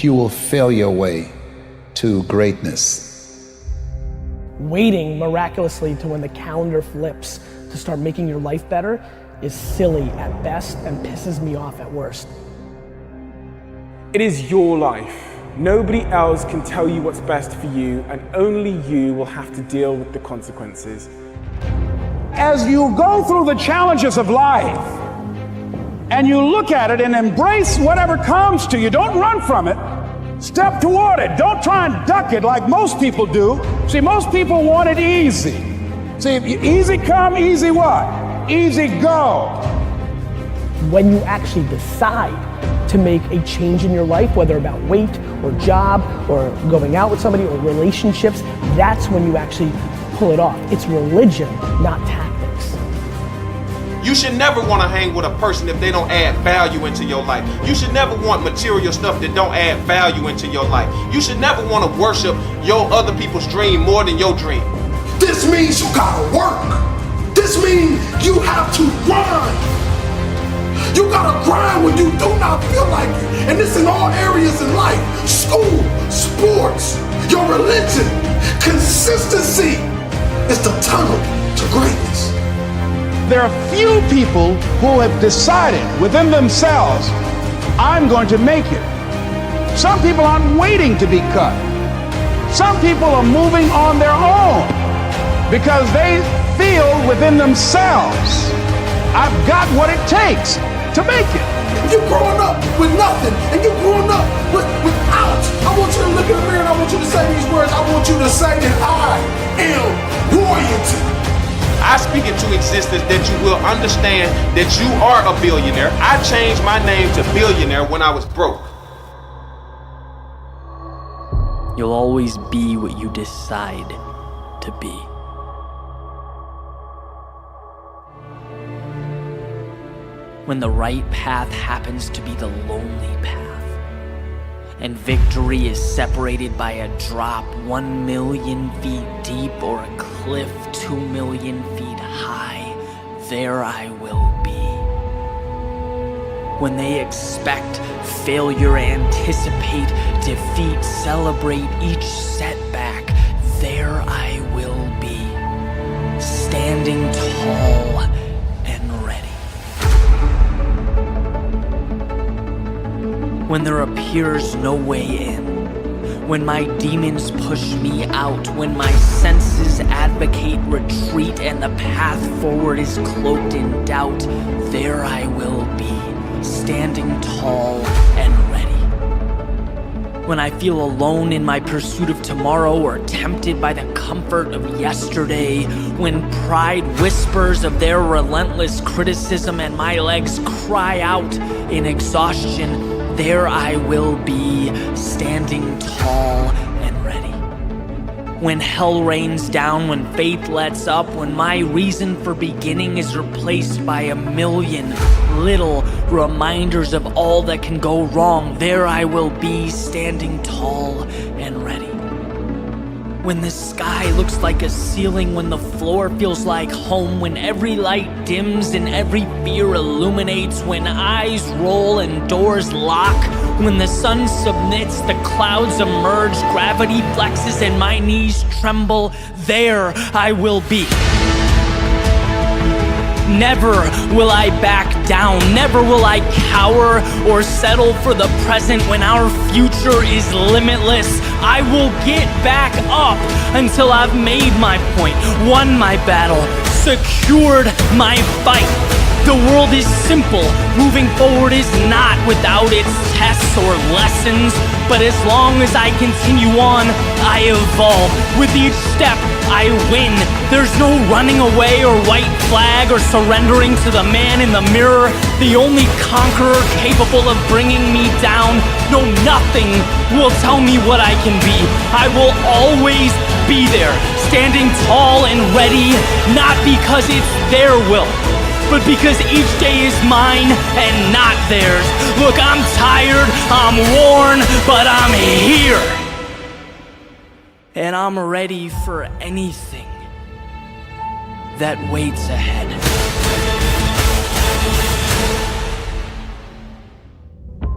you will fail your way to greatness. Waiting miraculously to when the calendar flips to start making your life better is silly at best and pisses me off at worst. It is your life. Nobody else can tell you what's best for you, and only you will have to deal with the consequences. As you go through the challenges of life and you look at it and embrace whatever comes to you, don't run from it. Step toward it. Don't try and duck it like most people do. See, most people want it easy. See, easy come, easy what? Easy go. When you actually decide to make a change in your life, whether about weight or job or going out with somebody or relationships, that's when you actually pull it off. It's religion, not tactics. You should never want to hang with a person if they don't add value into your life. You should never want material stuff that don't add value into your life. You should never want to worship your other people's dream more than your dream. This means you gotta work. This means you have to grind. You gotta grind when you do not feel like it. And this in all areas in life. School, sports, your religion. Consistency is the tunnel to greatness. There are few people who have decided within themselves, I'm going to make it. Some people aren't waiting to be cut. Some people are moving on their own because they feel within themselves, I've got what it takes to make it. If you're growing up with nothing and you're growing up without, I want you to look in the mirror and I want you to say these words. I want you to say that I am royalty. I speak into existence that you will understand that you are a billionaire. I changed my name to billionaire when I was broke. You'll always be what you decide to be. When the right path happens to be the lonely path, and victory is separated by a drop 1 million feet deep or a cliff 2 million feet high, there I will be. When they expect failure, anticipate defeat, celebrate each setback, there I will be, standing tall and ready. When there appears no way in, when my demons push me out, when my senses advocate retreat and the path forward is cloaked in doubt, there I will be, standing tall and ready. When I feel alone in my pursuit of tomorrow or tempted by the comfort of yesterday, when pride whispers of their relentless criticism and my legs cry out in exhaustion, there I will be, standing tall and ready. When hell rains down, when faith lets up, when my reason for beginning is replaced by a million little reminders of all that can go wrong, there I will be, standing tall and ready. When the sky looks like a ceiling, when the floor feels like home, when every light dims and every fear illuminates, when eyes roll and doors lock, when the sun submits, the clouds emerge, gravity flexes and my knees tremble, there I will be. Never will I back down, never will I cower or settle for the present when our future is limitless. I will get back up until I've made my point, won my battle, secured my fight. The world is simple, moving forward is not without its tests or lessons, but as long as I continue on, I evolve. With each step, I win. There's no running away or white flag or surrendering to the man in the mirror, the only conqueror capable of bringing me down. No, nothing will tell me what I can be. I will always be there, standing tall and ready, not because it's their will, but because each day is mine and not theirs. Look, I'm tired, I'm worn, but I'm here. And I'm ready for anything that waits ahead.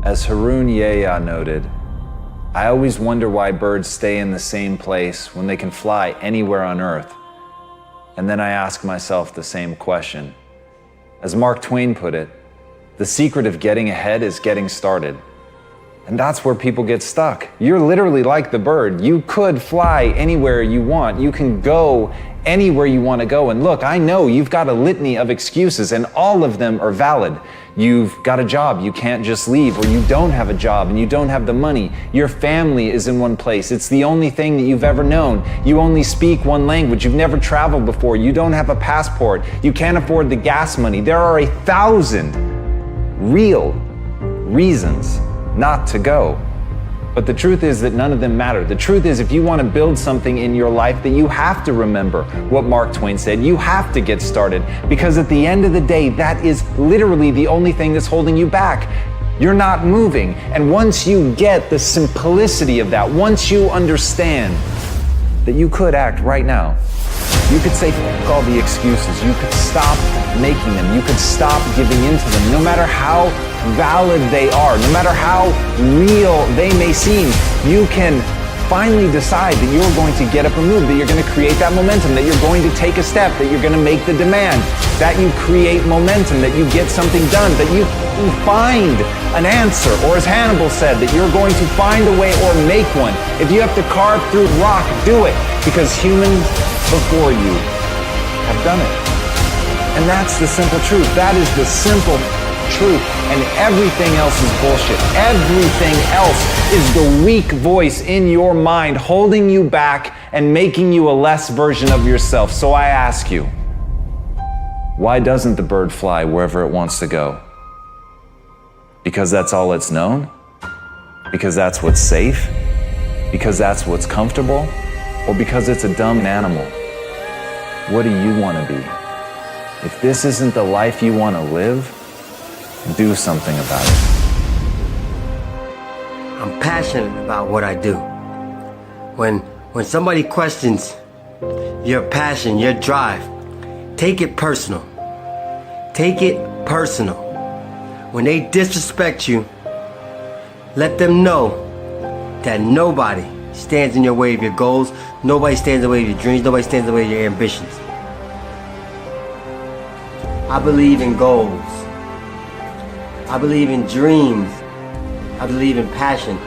As Harun Yahya noted, I always wonder why birds stay in the same place when they can fly anywhere on Earth. And then I ask myself the same question. As Mark Twain put it, the secret of getting ahead is getting started. And that's where people get stuck. You're literally like the bird. You could fly anywhere you want. You can go anywhere you want to go. And look, I know you've got a litany of excuses, and all of them are valid. You've got a job, you can't just leave, or you don't have a job and you don't have the money. Your family is in one place. It's the only thing that you've ever known. You only speak one language. You've never traveled before. You don't have a passport. You can't afford the gas money. There are 1,000 real reasons not to go. But the truth is that none of them matter. The truth is, if you want to build something in your life, that you have to remember what Mark Twain said. You have to get started, because at the end of the day, that is literally the only thing that's holding you back. You're not moving. And once you get the simplicity of that, once you understand that you could act right now, you could say fuck all the excuses. You could stop making them. You could stop giving into them, no matter how valid they are, no matter how real they may seem. You can finally decide that you're going to get up and move, that you're going to create that momentum, that you're going to take a step, that you're going to make the demand, that you create momentum, that you get something done, that you find an answer, or as Hannibal said, that you're going to find a way or make one. If you have to carve through rock, do it, because humans before you have done it. And that's the simple truth. That is the simple truth, and everything else is bullshit. Everything else is the weak voice in your mind holding you back and making you a less version of yourself. So I ask you, why doesn't the bird fly wherever it wants to go? Because that's all it's known? Because that's what's safe? Because that's what's comfortable? Or because it's a dumb animal? What do you want to be? If this isn't the life you want to live, do something about it. I'm passionate about what I do. When somebody questions your passion, your drive, take it personal. Take it personal. When they disrespect you, let them know that nobody stands in your way of your goals, nobody stands in the way of your dreams, nobody stands in the way of your ambitions. I believe in goals. I believe in dreams. I believe in passion.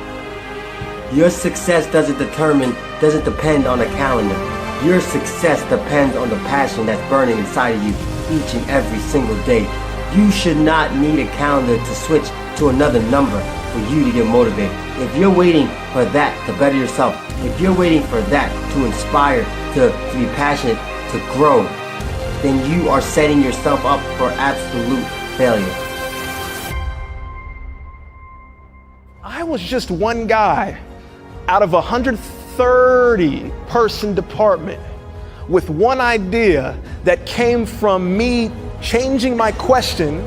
Your success doesn't depend on a calendar. Your success depends on the passion that's burning inside of you each and every single day. You should not need a calendar to switch to another number for you to get motivated. If you're waiting for that to better yourself, if you're waiting for that to inspire, to be passionate, to grow, then you are setting yourself up for absolute failure. I was just one guy out of a 130-person department with one idea that came from me changing my question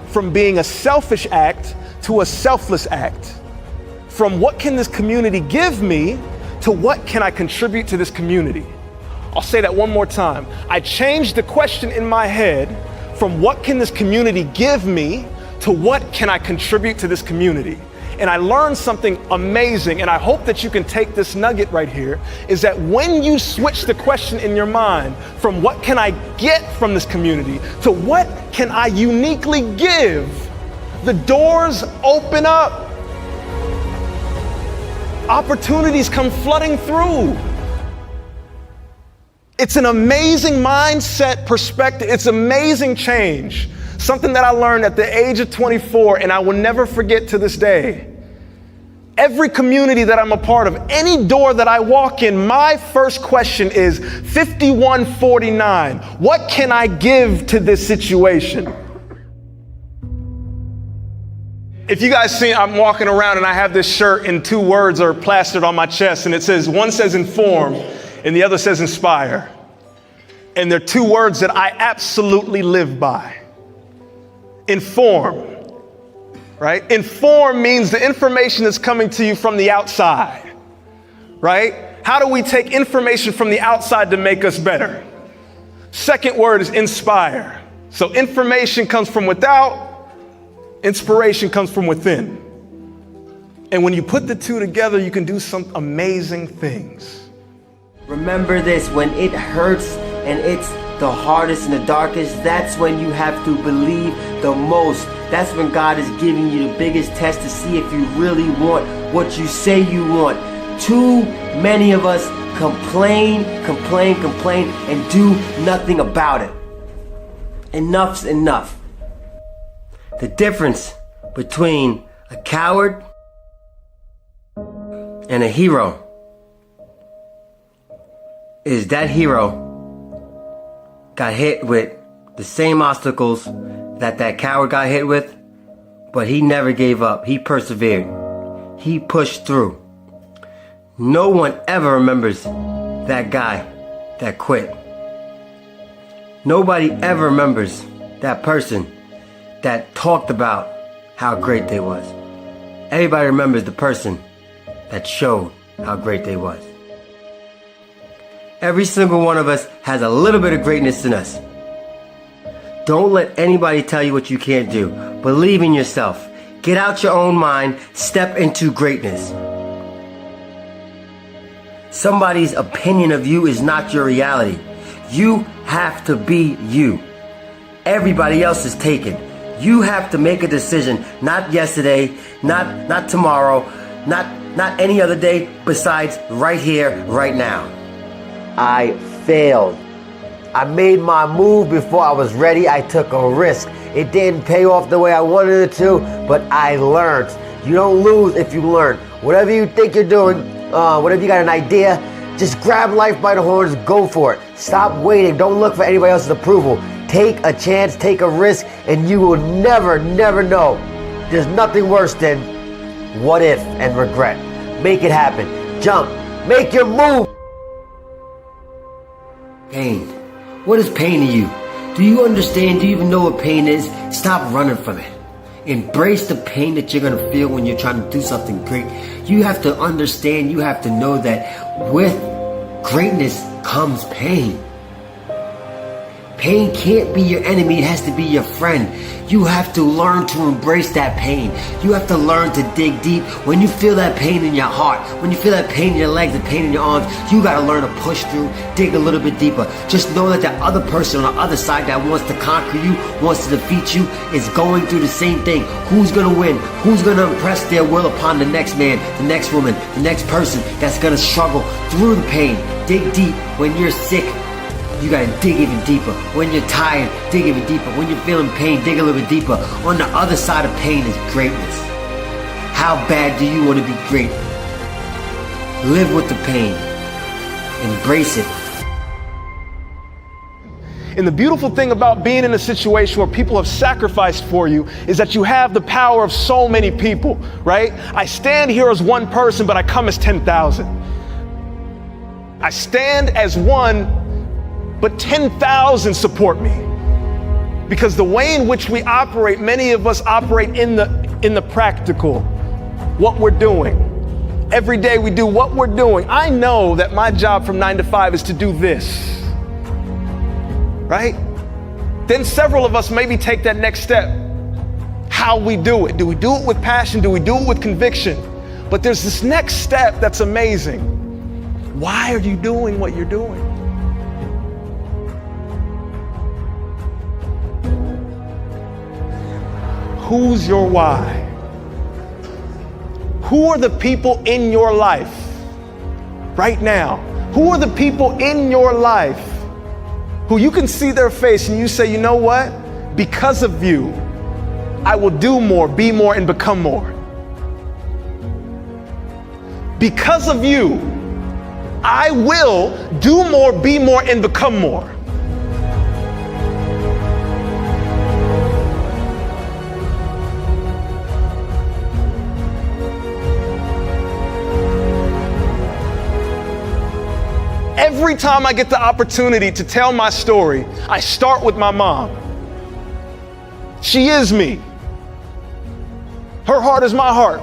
from being a selfish act to a selfless act. From what can this community give me to what can I contribute to this community? I'll say that one more time. I changed the question in my head from what can this community give me to what can I contribute to this community? And I learned something amazing, and I hope that you can take this nugget right here, is that when you switch the question in your mind from what can I get from this community to what can I uniquely give, the doors open up. Opportunities come flooding through. It's an amazing mindset perspective. It's amazing change. Something that I learned at the age of 24, and I will never forget to this day. Every community that I'm a part of, any door that I walk in, my first question is 5149. What can I give to this situation? If you guys see, I'm walking around and I have this shirt and two words are plastered on my chest, and it says, one says inform and the other says inspire. And they're two words that I absolutely live by. Inform, right? Inform means the information that's coming to you from the outside, right? How do we take information from the outside to make us better? Second word is inspire. So information comes from without, inspiration comes from within. And when you put the two together, you can do some amazing things. Remember this, when it hurts and it's the hardest and the darkest, that's when you have to believe the most. That's when God is giving you the biggest test to see if you really want what you say you want. Too many of us complain, and do nothing about it. Enough's enough. The difference between a coward and a hero is that hero got hit with the same obstacles that coward got hit with, but he never gave up. He persevered. He pushed through. No one ever remembers that guy that quit. Nobody ever remembers that person that talked about how great they was. Everybody remembers the person that showed how great they was. Every single one of us has a little bit of greatness in us. Don't let anybody tell you what you can't do. Believe in yourself. Get out your own mind. Step into greatness. Somebody's opinion of you is not your reality. You have to be you. Everybody else is taken. You have to make a decision, not yesterday, not tomorrow, not any other day besides right here, right now. I failed. I made my move before I was ready. I took a risk. It didn't pay off the way I wanted it to, but I learned. You don't lose if you learn. Whatever you think you're doing, whatever you got an idea, just grab life by the horns, go for it. Stop waiting. Don't look for anybody else's approval. Take a chance, take a risk, and you will never know. There's nothing worse than what if and regret. Make it happen. Jump. Make your move. Pain. What is pain to you? Do you understand? Do you even know what pain is? Stop running from it. Embrace the pain that you're going to feel when you're trying to do something great. You have to understand, you have to know that with greatness comes pain. Pain can't be your enemy, it has to be your friend. You have to learn to embrace that pain. You have to learn to dig deep. When you feel that pain in your heart, when you feel that pain in your legs, the pain in your arms, you gotta learn to push through, dig a little bit deeper. Just know that that other person on the other side that wants to conquer you, wants to defeat you, is going through the same thing. Who's gonna win? Who's gonna impress their will upon the next man, the next woman, the next person that's gonna struggle through the pain? Dig deep. When you're sick, you gotta dig even deeper. When you're tired, dig even deeper. When you're feeling pain, dig a little bit deeper. On the other side of pain is greatness. How bad do you want to be great? Live with the pain. Embrace it. And the beautiful thing about being in a situation where people have sacrificed for you is that you have the power of so many people, right? I stand here as one person, but I come as 10,000. I stand as one, but 10,000 support me. Because the way in which we operate, many of us operate in the practical, what we're doing. Every day we do what we're doing. I know that my job from 9 to 5 is to do this, right? Then several of us maybe take that next step. How we do it. Do we do it with passion? Do we do it with conviction? But there's this next step that's amazing. Why are you doing what you're doing? Who's your why? Who are the people in your life right now? Who are the people in your life who you can see their face and you say, you know what? Because of you, I will do more, be more, and become more. Because of you, I will do more, be more, and become more. Every time I get the opportunity to tell my story, I start with my mom. She is me. Her heart is my heart.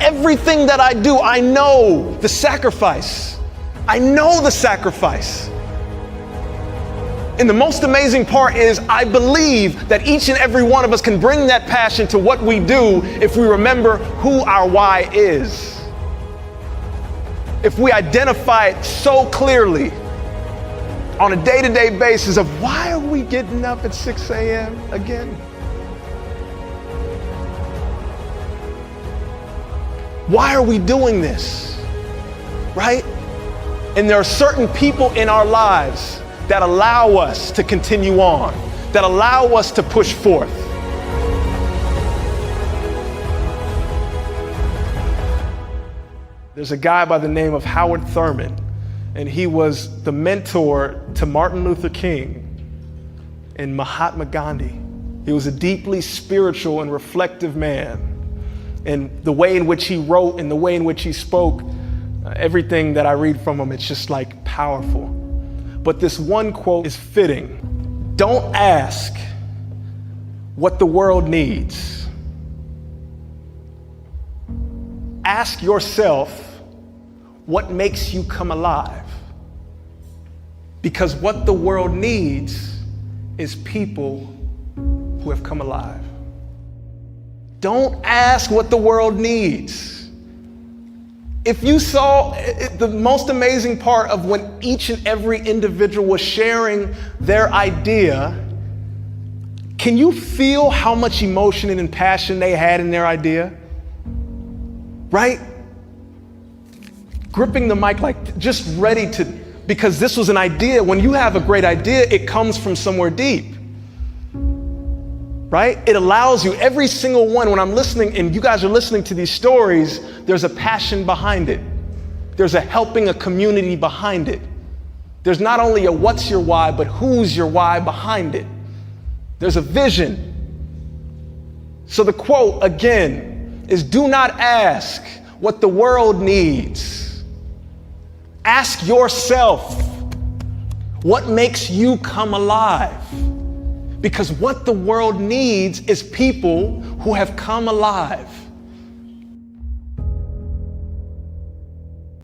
Everything that I do, I know the sacrifice. I know the sacrifice. And the most amazing part is I believe that each and every one of us can bring that passion to what we do if we remember who our why is. If we identify it so clearly on a day-to-day basis of why are we getting up at 6 a.m. again? Why are we doing this, right? And there are certain people in our lives that allow us to continue on, that allow us to push forth. There's a guy by the name of Howard Thurman, and he was the mentor to Martin Luther King and Mahatma Gandhi. He was a deeply spiritual and reflective man. And the way in which he wrote and the way in which he spoke, everything that I read from him, it's just like powerful. But this one quote is fitting. Don't ask what the world needs. Ask yourself what makes you come alive. Because what the world needs is people who have come alive. Don't ask what the world needs. If you saw the most amazing part of when each and every individual was sharing their idea, can you feel how much emotion and passion they had in their idea? Right? Gripping the mic like just ready to, because this was an idea. When you have a great idea, it comes from somewhere deep. Right? It allows you, every single one, when I'm listening and you guys are listening to these stories, there's a passion behind it. There's a helping a community behind it. There's not only a what's your why, but who's your why behind it. There's a vision. So the quote again is, do not ask what the world needs. Ask yourself what makes you come alive. Because what the world needs is people who have come alive.